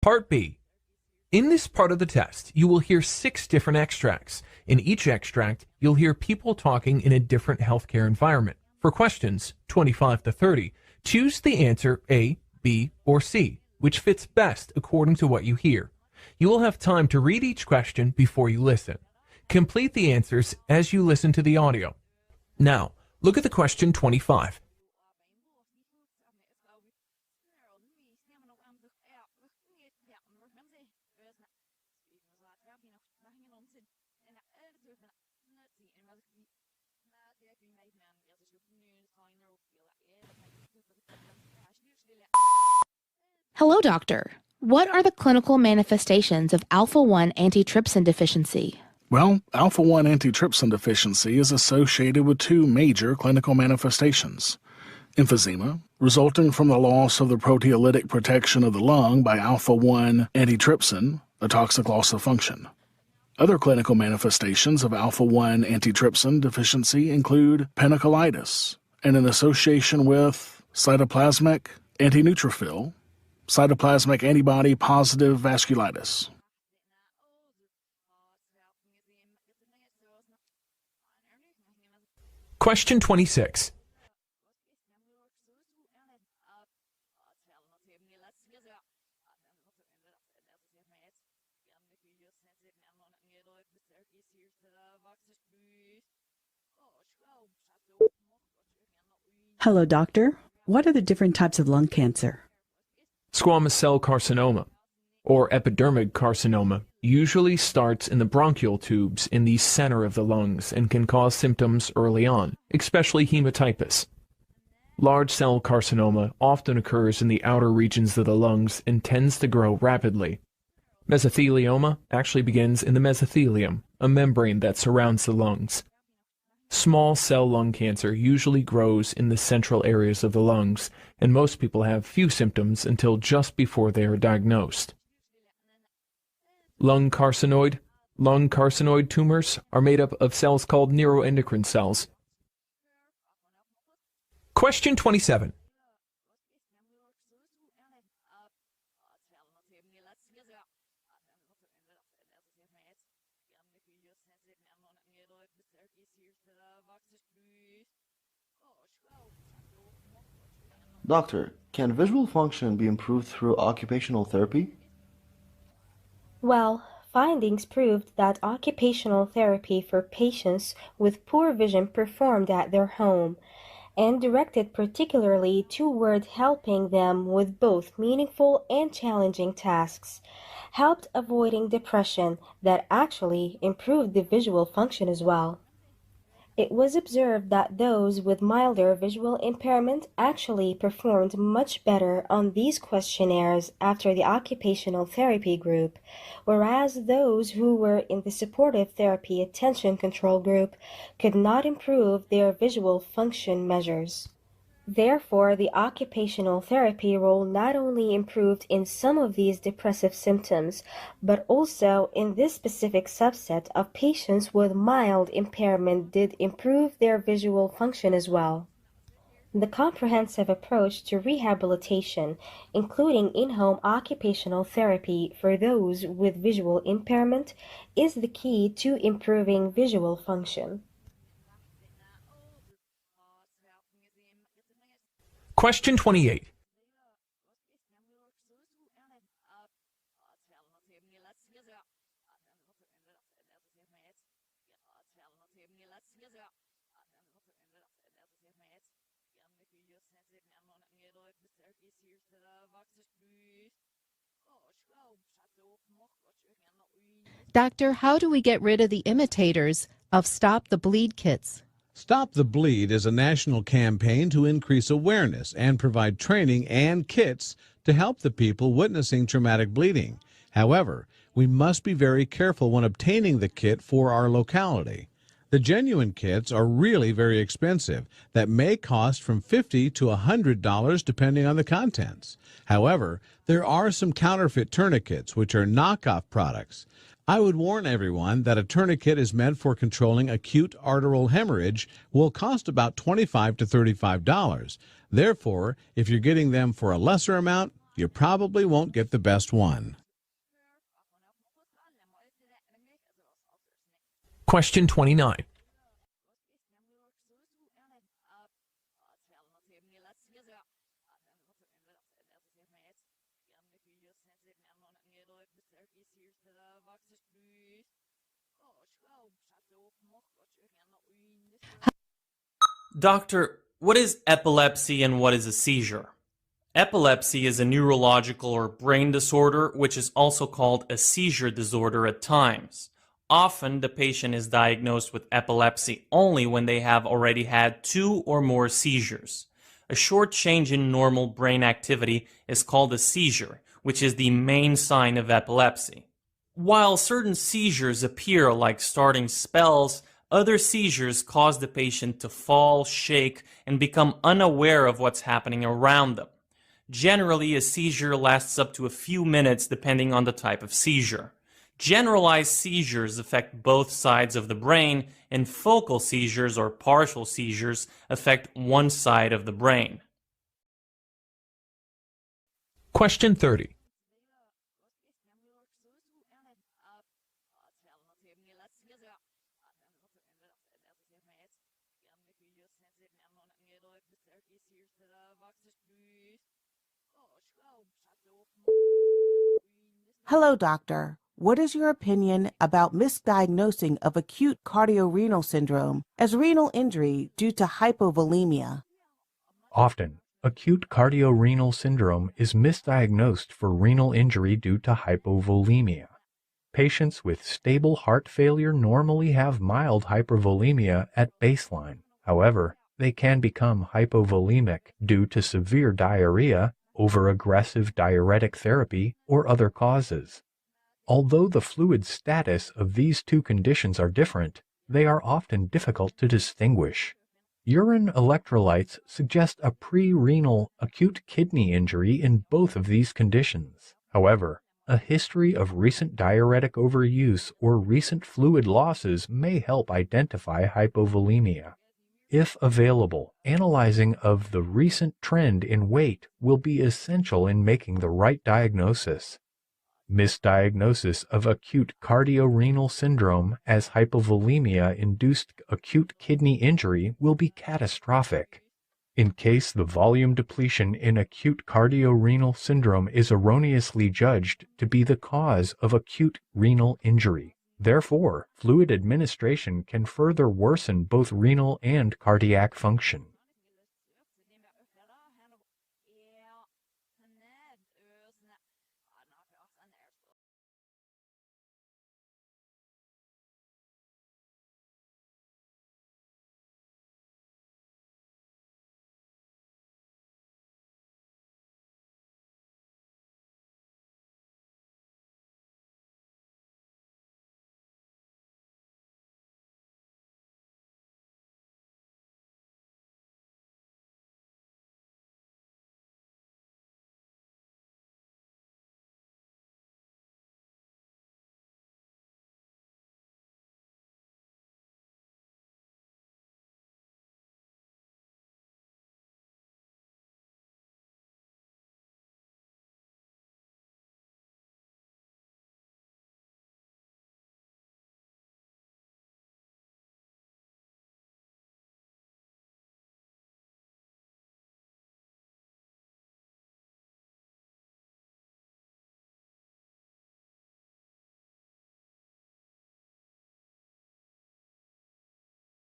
Part B. In this part of the test, you will hear 6 different extracts. In each extract, you'll hear people talking in a different healthcare environment. For questions 25 to 30, choose the answer A, B, or C, which fits best according to what you hear. You will have time to read each question before you listen. Complete the answers as you listen to the audio. Now, look at the question 25. Hello, doctor. What are the clinical manifestations of alpha-1 antitrypsin deficiency? Well, alpha-1 antitrypsin deficiency is associated with 2 major clinical manifestations. Emphysema, resulting from the loss of the proteolytic protection of the lung by alpha-1 antitrypsin, a toxic loss of function. Other clinical manifestations of alpha-1 antitrypsin deficiency include panniculitis and an association with cytoplasmic antineutrophil, cytoplasmic antibody positive vasculitis. Question 26. Hello, doctor. What are the different types of lung cancer? Squamous cell carcinoma, or epidermic carcinoma, usually starts in the bronchial tubes in the center of the lungs and can cause symptoms early on, especially hematypus. Large cell carcinoma often occurs in the outer regions of the lungs and tends to grow rapidly. Mesothelioma actually begins in the mesothelium, a membrane that surrounds the lungs. Small cell lung cancer usually grows in the central areas of the lungs, and most people have few symptoms until just before they are diagnosed. Lung carcinoid tumors are made up of cells called neuroendocrine cells. Question 27. Doctor, can visual function be improved through occupational therapy? Well, findings proved that occupational therapy for patients with poor vision performed at their home and directed particularly toward helping them with both meaningful and challenging tasks, helped avoiding depression that actually improved the visual function as well. It was observed that those with milder visual impairment actually performed much better on these questionnaires after the occupational therapy group, whereas those who were in the supportive therapy attention control group could not improve their visual function measures. Therefore, the occupational therapy role not only improved in some of these depressive symptoms, but also in this specific subset of patients with mild impairment did improve their visual function as well. The comprehensive approach to rehabilitation, including in-home occupational therapy for those with visual impairment, is the key to improving visual function. Question 28. Doctor, how do we get rid of the imitators of Stop the Bleed kits? Stop the Bleed is a national campaign to increase awareness and provide training and kits to help the people witnessing traumatic bleeding. However, we must be very careful when obtaining the kit for our locality. The genuine kits are really very expensive, that may cost from $50 to $100 depending on the contents. However, there are some counterfeit tourniquets, which are knockoff products. I would warn everyone that a tourniquet is meant for controlling acute arterial hemorrhage, will cost about $25 to $35. Therefore, if you're getting them for a lesser amount, you probably won't get the best one. Question 29. Doctor, what is epilepsy and what is a seizure? Epilepsy is a neurological or brain disorder which is also called a seizure disorder at times. Often, the patient is diagnosed with epilepsy only when they have already had 2 or more seizures. A short change in normal brain activity is called a seizure, which is the main sign of epilepsy. While certain seizures appear like starting spells, other seizures cause the patient to fall, shake, and become unaware of what's happening around them. Generally, a seizure lasts up to a few minutes depending on the type of seizure. Generalized seizures affect both sides of the brain, and focal seizures or partial seizures affect one side of the brain. Question 30. Hello, doctor. What is your opinion about misdiagnosing of acute cardiorenal syndrome as renal injury due to hypovolemia? Often, acute cardiorenal syndrome is misdiagnosed for renal injury due to hypovolemia. Patients with stable heart failure normally have mild hypervolemia at baseline. However, they can become hypovolemic due to severe diarrhea, overaggressive diuretic therapy, or other causes. Although the fluid status of these two conditions are different, they are often difficult to distinguish. Urine electrolytes suggest a pre-renal acute kidney injury in both of these conditions. However, a history of recent diuretic overuse or recent fluid losses may help identify hypovolemia. If available, analyzing of the recent trend in weight will be essential in making the right diagnosis. Misdiagnosis of acute cardiorenal syndrome as hypovolemia-induced acute kidney injury will be catastrophic. In case the volume depletion in acute cardiorenal syndrome is erroneously judged to be the cause of acute renal injury. Therefore, fluid administration can further worsen both renal and cardiac function.